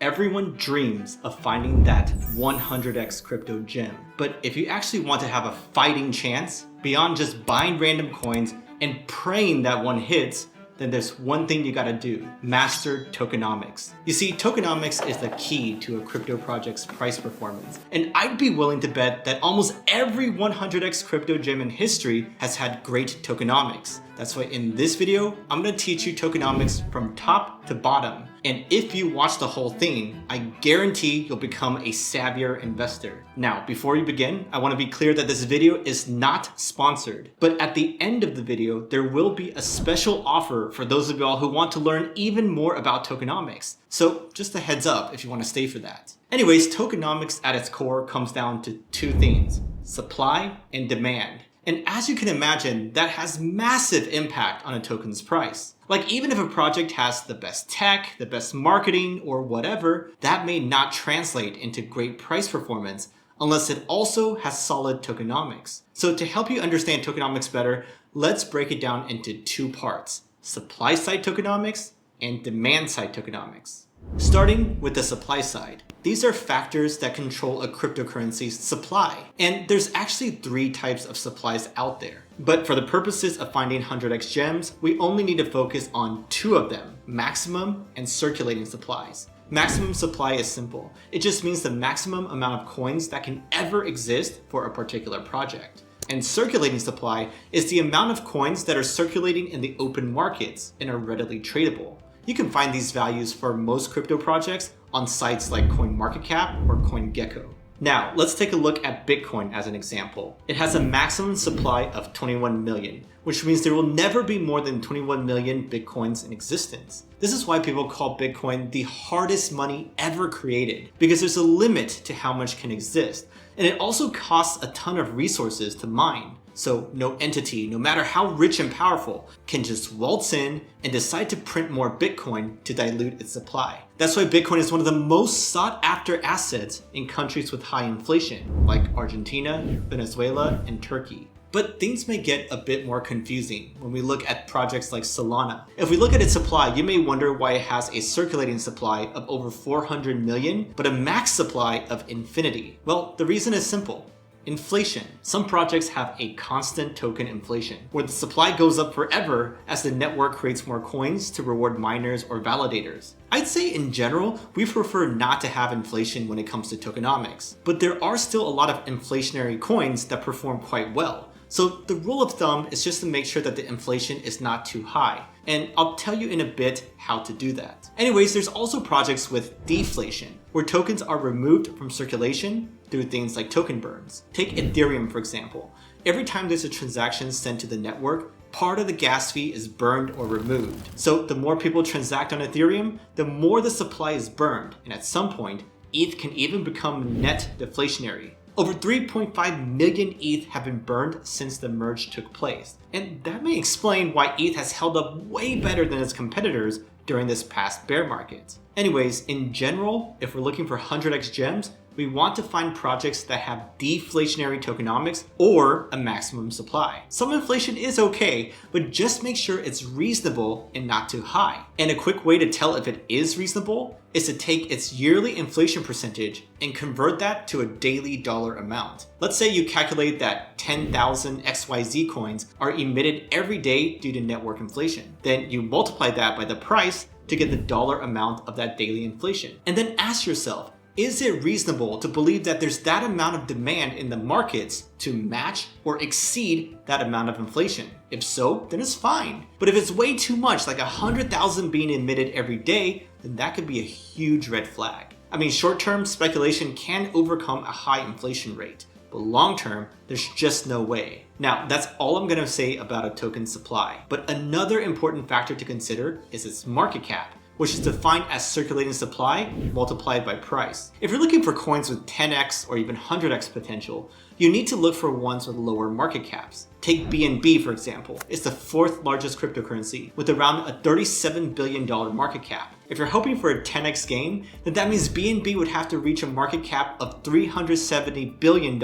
Everyone dreams of finding that 100x crypto gem. But if you actually want to have a fighting chance, beyond just buying random coins and praying that one hits, then there's one thing you gotta do: master tokenomics. You see, tokenomics is the key to a crypto project's price performance. And I'd be willing to bet that almost every 100x crypto gem in history has had great tokenomics. That's why in this video, I'm gonna teach you tokenomics from top to bottom. And if you watch the whole thing, I guarantee you'll become a savvier investor. Now, before we begin, I wanna be clear that this video is not sponsored. But at the end of the video, there will be a special offer for those of y'all who want to learn even more about tokenomics. So just a heads up if you wanna stay for that. Anyways, tokenomics at its core comes down to two things: supply and demand. And as you can imagine, that has massive impact on a token's price. Like, even if a project has the best tech, the best marketing, or whatever, that may not translate into great price performance unless it also has solid tokenomics. So to help you understand tokenomics better, let's break it down into two parts: supply side tokenomics and demand side tokenomics. Starting with the supply side. These are factors that control a cryptocurrency's supply. And there's actually three types of supplies out there. But for the purposes of finding 100x gems, we only need to focus on two of them: maximum and circulating supplies. Maximum supply is simple. It just means the maximum amount of coins that can ever exist for a particular project. And circulating supply is the amount of coins that are circulating in the open markets and are readily tradable. You can find these values for most crypto projects on sites like CoinMarketCap or CoinGecko. Now, let's take a look at Bitcoin as an example. It has a maximum supply of 21 million, which means there will never be more than 21 million Bitcoins in existence. This is why people call Bitcoin the hardest money ever created, because there's a limit to how much can exist. And it also costs a ton of resources to mine. So no entity, no matter how rich and powerful, can just waltz in and decide to print more Bitcoin to dilute its supply. That's why Bitcoin is one of the most sought after assets in countries with high inflation, like Argentina, Venezuela, and Turkey. But things may get a bit more confusing when we look at projects like Solana. If we look at its supply, you may wonder why it has a circulating supply of over 400 million, but a max supply of infinity. Well, the reason is simple: inflation. Some projects have a constant token inflation, where the supply goes up forever as the network creates more coins to reward miners or validators. I'd say in general, we prefer not to have inflation when it comes to tokenomics, but there are still a lot of inflationary coins that perform quite well. So the rule of thumb is just to make sure that the inflation is not too high. And I'll tell you in a bit how to do that. Anyways, there's also projects with deflation, where tokens are removed from circulation through things like token burns. Take Ethereum, for example. Every time there's a transaction sent to the network, part of the gas fee is burned or removed. So the more people transact on Ethereum, the more the supply is burned. And at some point, ETH can even become net deflationary. Over 3.5 million ETH have been burned since the merge took place. And that may explain why ETH has held up way better than its competitors during this past bear market. Anyways, in general, if we're looking for 100x gems, we want to find projects that have deflationary tokenomics or a maximum supply. Some inflation is okay, but just make sure it's reasonable and not too high. And a quick way to tell if it is reasonable is to take its yearly inflation percentage and convert that to a daily dollar amount. Let's say you calculate that 10,000 XYZ coins are emitted every day due to network inflation. Then you multiply that by the price to get the dollar amount of that daily inflation. And then ask yourself, is it reasonable to believe that there's that amount of demand in the markets to match or exceed that amount of inflation? If so, then it's fine. But if it's way too much, like 100,000 being emitted every day, then that could be a huge red flag. I mean, short-term speculation can overcome a high inflation rate, but long-term, there's just no way. Now, that's all I'm gonna say about a token supply. But another important factor to consider is its market cap, which is defined as circulating supply multiplied by price. If you're looking for coins with 10x or even 100x potential, you need to look for ones with lower market caps. Take BNB, for example. It's the fourth largest cryptocurrency with around a $37 billion market cap. If you're hoping for a 10x gain, then that means BNB would have to reach a market cap of $370 billion,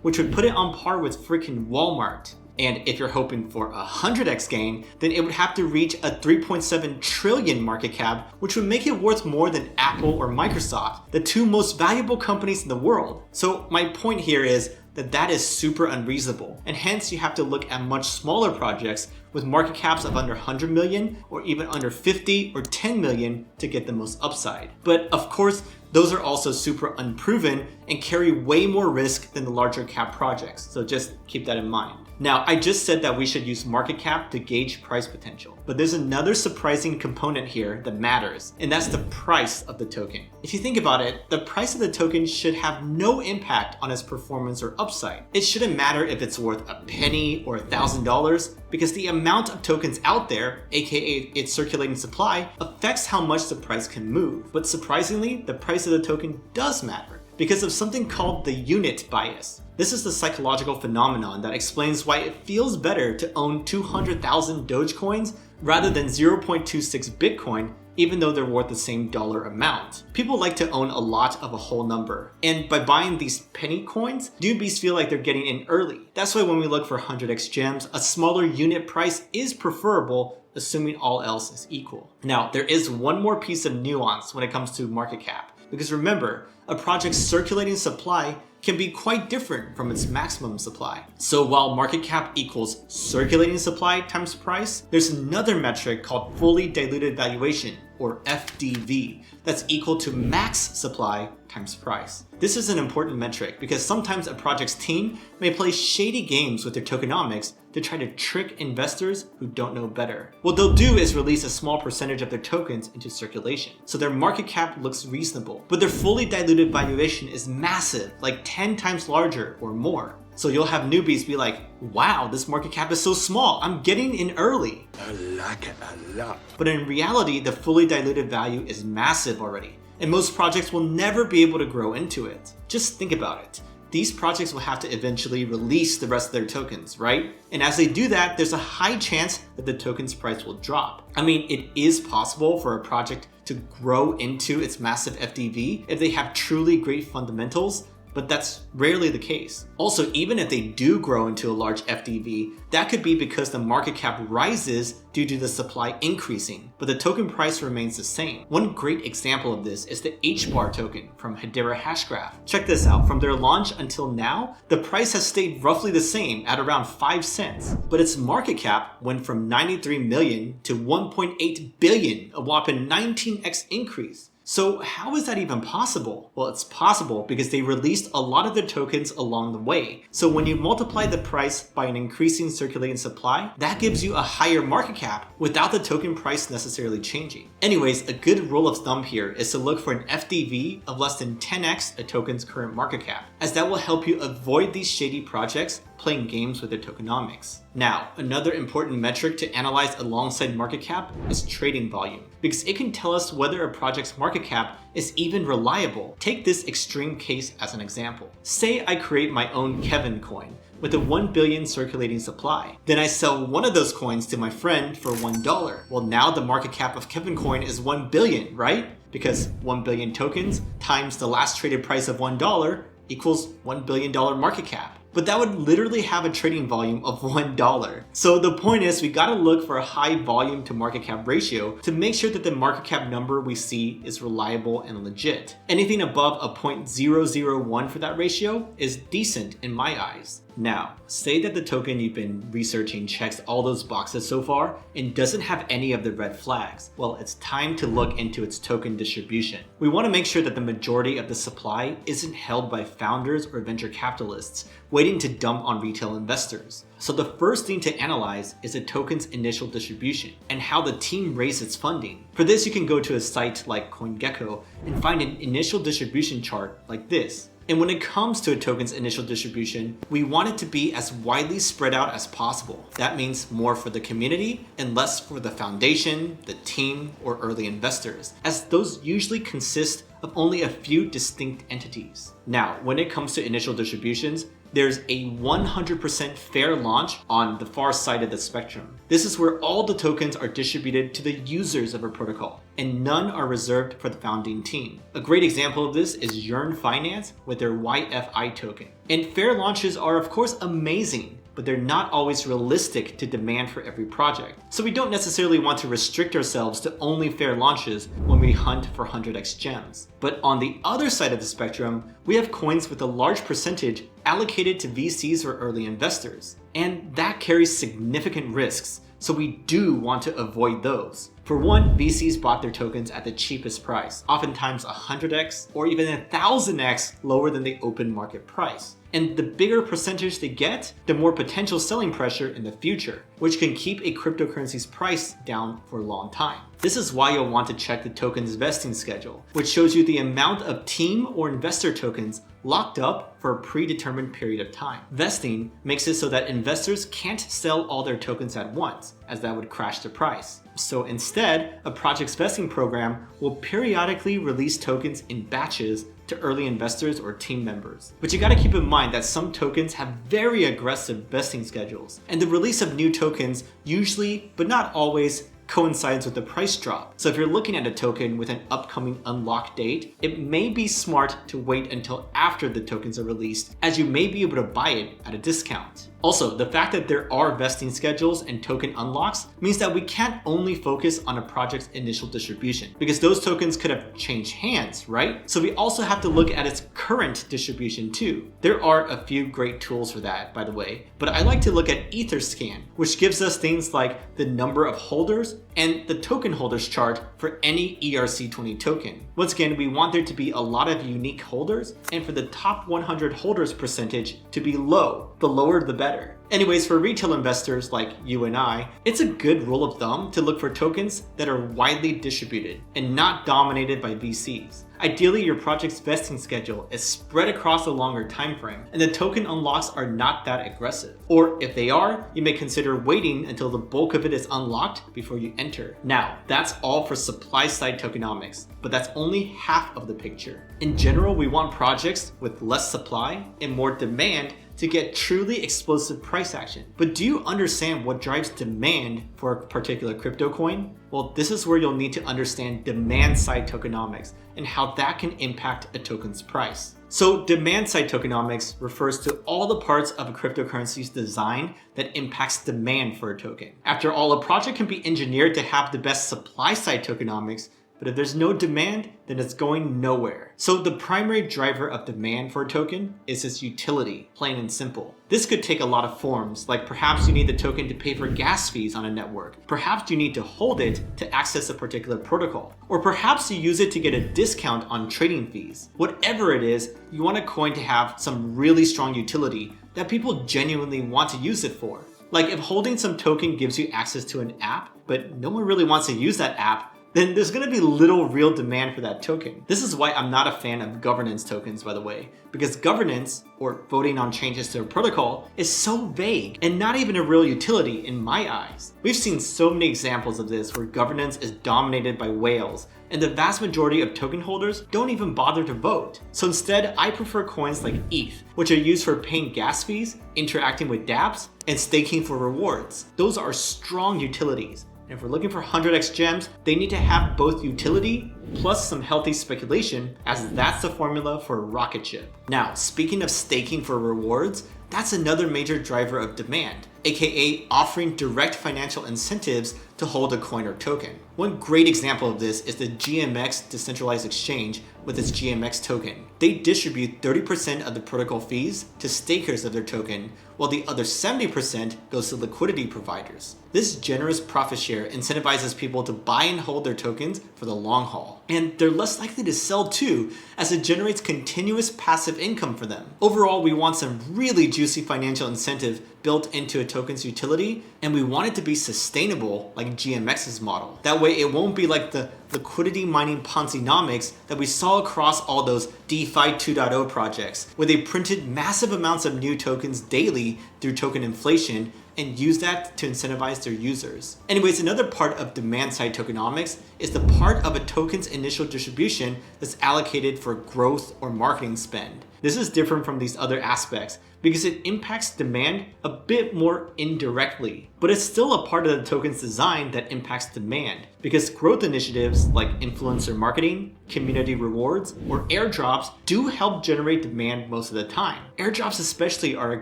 which would put it on par with freaking Walmart. And if you're hoping for a 100x gain, then it would have to reach a 3.7 trillion market cap, which would make it worth more than Apple or Microsoft, the two most valuable companies in the world. So my point here is that is super unreasonable, and hence you have to look at much smaller projects with market caps of under 100 million or even under 50 or 10 million to get the most upside. But of course, those are also super unproven and carry way more risk than the larger cap projects, so just keep that in mind. Now, I just said that we should use market cap to gauge price potential, but there's another surprising component here that matters, and that's the price of the token. If you think about it, the price of the token should have no impact on its performance or upside. It shouldn't matter if it's worth a penny or $1,000, because the amount of tokens out there, aka its circulating supply, affects how much the price can move. But surprisingly, the price of the token does matter because of something called the unit bias. This is the psychological phenomenon that explains why it feels better to own 200,000 Dogecoins rather than 0.26 Bitcoin, even though they're worth the same dollar amount. People like to own a lot of a whole number, and by buying these penny coins, newbies feel like they're getting in early. That's why when we look for 100x gems, a smaller unit price is preferable, assuming all else is equal. Now, there is one more piece of nuance when it comes to market cap, because remember, a project's circulating supply can be quite different from its maximum supply. So while market cap equals circulating supply times price, there's another metric called fully diluted valuation, or FDV, that's equal to max supply times price. This is an important metric because sometimes a project's team may play shady games with their tokenomics to try to trick investors who don't know better. What they'll do is release a small percentage of their tokens into circulation, so their market cap looks reasonable, but their fully diluted valuation is massive, like 10 times larger or more. So you'll have newbies be like, wow, this market cap is so small, I'm getting in early. I like it a lot. But in reality, the fully diluted value is massive already, and most projects will never be able to grow into it. Just think about it. These projects will have to eventually release the rest of their tokens, right? And as they do that, there's a high chance that the token's price will drop. I mean, it is possible for a project to grow into its massive FDV if they have truly great fundamentals, but that's rarely the case. Also, even if they do grow into a large FDV, that could be because the market cap rises due to the supply increasing, but the token price remains the same. One great example of this is the HBAR token from Hedera Hashgraph. Check this out, from their launch until now, the price has stayed roughly the same at around 5 cents, but its market cap went from 93 million to 1.8 billion, a whopping 19x increase. So how is that even possible? Well, it's possible because they released a lot of their tokens along the way. So when you multiply the price by an increasing circulating supply, that gives you a higher market cap without the token price necessarily changing. Anyways, a good rule of thumb here is to look for an FDV of less than 10x a token's current market cap, as that will help you avoid these shady projects playing games with their tokenomics. Now, another important metric to analyze alongside market cap is trading volume, because it can tell us whether a project's market cap is even reliable. Take this extreme case as an example. Say I create my own Kevin coin with a 1 billion circulating supply. Then I sell one of those coins to my friend for $1. Well, now the market cap of Kevin coin is 1 billion, right? Because 1 billion tokens times the last traded price of $1 equals $1 billion market cap. But that would literally have a trading volume of $1. So the point is, we gotta look for a high volume to market cap ratio to make sure that the market cap number we see is reliable and legit. Anything above a 0.001 for that ratio is decent in my eyes. Now, say that the token you've been researching checks all those boxes so far and doesn't have any of the red flags. Well, it's time to look into its token distribution. We want to make sure that the majority of the supply isn't held by founders or venture capitalists waiting to dump on retail investors. So the first thing to analyze is a token's initial distribution and how the team raised its funding. For this, you can go to a site like CoinGecko and find an initial distribution chart like this. And when it comes to a token's initial distribution, we want it to be as widely spread out as possible. That means more for the community and less for the foundation, the team, or early investors, as those usually consist of only a few distinct entities. Now, when it comes to initial distributions, there's a 100% fair launch on the far side of the spectrum. This is where all the tokens are distributed to the users of a protocol, and none are reserved for the founding team. A great example of this is Yearn Finance with their YFI token. And fair launches are of course amazing, but they're not always realistic to demand for every project. So we don't necessarily want to restrict ourselves to only fair launches when we hunt for 100x gems. But on the other side of the spectrum, we have coins with a large percentage allocated to VCs or early investors. And that carries significant risks, so we do want to avoid those. For one, VCs bought their tokens at the cheapest price, oftentimes 100x or even 1000x lower than the open market price. And the bigger percentage they get, the more potential selling pressure in the future, which can keep a cryptocurrency's price down for a long time. This is why you'll want to check the token's vesting schedule, which shows you the amount of team or investor tokens locked up for a predetermined period of time. Vesting makes it so that investors can't sell all their tokens at once, as that would crash the price. So instead, a project's vesting program will periodically release tokens in batches to early investors or team members. But you gotta keep in mind that some tokens have very aggressive vesting schedules, and the release of new tokens usually, but not always, coincides with the price drop. So if you're looking at a token with an upcoming unlock date, it may be smart to wait until after the tokens are released, as you may be able to buy it at a discount. Also, the fact that there are vesting schedules and token unlocks means that we can't only focus on a project's initial distribution, because those tokens could have changed hands, right? So we also have to look at its current distribution too. There are a few great tools for that, by the way, but I like to look at Etherscan, which gives us things like the number of holders and the token holders chart for any ERC20 token. Once again, we want there to be a lot of unique holders, and for the top 100 holders percentage to be low. The lower the better. Anyways, for retail investors like you and I, it's a good rule of thumb to look for tokens that are widely distributed and not dominated by VCs. Ideally, your project's vesting schedule is spread across a longer time frame, and the token unlocks are not that aggressive. Or if they are, you may consider waiting until the bulk of it is unlocked before you enter. Now, that's all for supply-side tokenomics, but that's only half of the picture. In general, we want projects with less supply and more demand to get truly explosive price action. But do you understand what drives demand for a particular crypto coin? Well, this is where you'll need to understand demand-side tokenomics and how that can impact a token's price. So demand-side tokenomics refers to all the parts of a cryptocurrency's design that impacts demand for a token. After all, a project can be engineered to have the best supply-side tokenomics, but if there's no demand, then it's going nowhere. So the primary driver of demand for a token is its utility, plain and simple. This could take a lot of forms, like perhaps you need the token to pay for gas fees on a network. Perhaps you need to hold it to access a particular protocol. Or perhaps you use it to get a discount on trading fees. Whatever it is, you want a coin to have some really strong utility that people genuinely want to use it for. Like if holding some token gives you access to an app, but no one really wants to use that app, then there's going to be little real demand for that token. This is why I'm not a fan of governance tokens, by the way, because governance, or voting on changes to a protocol, is so vague and not even a real utility in my eyes. We've seen so many examples of this where governance is dominated by whales, and the vast majority of token holders don't even bother to vote. So instead, I prefer coins like ETH, which are used for paying gas fees, interacting with dApps, and staking for rewards. Those are strong utilities. And if we're looking for 100x gems, they need to have both utility plus some healthy speculation, as that's the formula for a rocket ship. Now, speaking of staking for rewards, that's another major driver of demand, aka offering direct financial incentives to hold a coin or token. One great example of this is the GMX decentralized exchange with its GMX token. They distribute 30% of the protocol fees to stakers of their token, while the other 70% goes to liquidity providers. This generous profit share incentivizes people to buy and hold their tokens for the long haul. And they're less likely to sell too, as it generates continuous passive income for them. Overall, we want some really juicy financial incentive built into a token's utility, and we want it to be sustainable like GMX's model. That way it won't be like the liquidity mining Ponzi-nomics that we saw across all those DeFi 2.0 projects, where they printed massive amounts of new tokens daily through token inflation and use that to incentivize their users. Anyways, another part of demand-side tokenomics is the part of a token's initial distribution that's allocated for growth or marketing spend. This is different from these other aspects because it impacts demand a bit more indirectly, but it's still a part of the token's design that impacts demand, because growth initiatives like influencer marketing, community rewards, or airdrops do help generate demand most of the time. Airdrops especially are a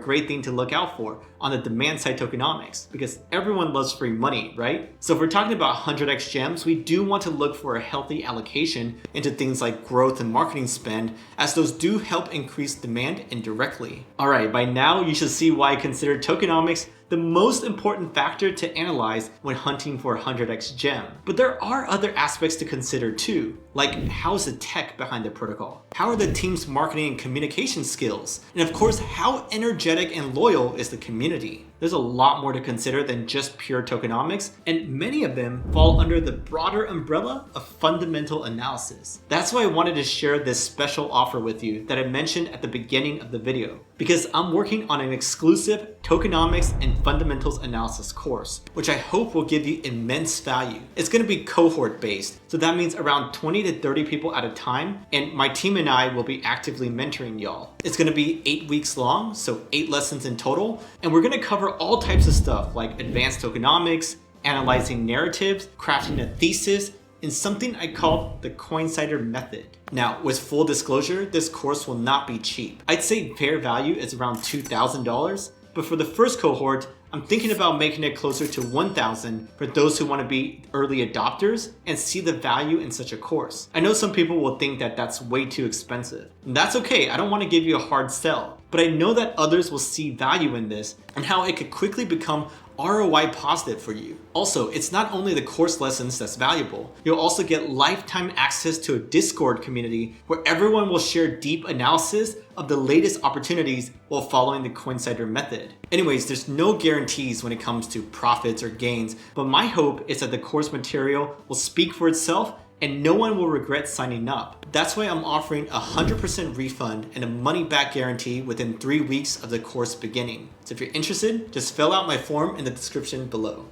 great thing to look out for on the demand side tokenomics because everyone loves free money, right? So if we're talking about 100x gems, we do want to look for a healthy allocation into things like growth and marketing spend, as those do help increase demand indirectly. Alright, by now you should see why I consider tokenomics the most important factor to analyze when hunting for a 100x gem. But there are other aspects to consider too, like how's the tech behind the protocol? How are the team's marketing and communication skills? And of course, how energetic and loyal is the community? There's a lot more to consider than just pure tokenomics, and many of them fall under the broader umbrella of fundamental analysis. That's why I wanted to share this special offer with you that I mentioned at the beginning of the video, because I'm working on an exclusive tokenomics and fundamentals analysis course, which I hope will give you immense value. It's going to be cohort based, so that means around 20 to 30 people at a time, and my team and I will be actively mentoring y'all. It's going to be 8 weeks long, so 8 lessons in total, and we're going to cover all types of stuff like advanced tokenomics, analyzing narratives, crafting a thesis, and something I call the coincider method. Now, with full disclosure, this course will not be cheap. I'd say fair value is around $2,000, but for the first cohort, I'm thinking about making it closer to $1,000 for those who want to be early adopters and see the value in such a course. I know some people will think that that's way too expensive. And that's okay, I don't want to give you a hard sell, but I know that others will see value in this and how it could quickly become ROI positive for you. Also, it's not only the course lessons that's valuable, you'll also get lifetime access to a Discord community where everyone will share deep analysis of the latest opportunities while following the coincider method. Anyways, there's no guarantees when it comes to profits or gains, but my hope is that the course material will speak for itself and no one will regret signing up. That's why I'm offering a 100% refund and a money-back guarantee within 3 weeks of the course beginning. So if you're interested, just fill out my form in the description below.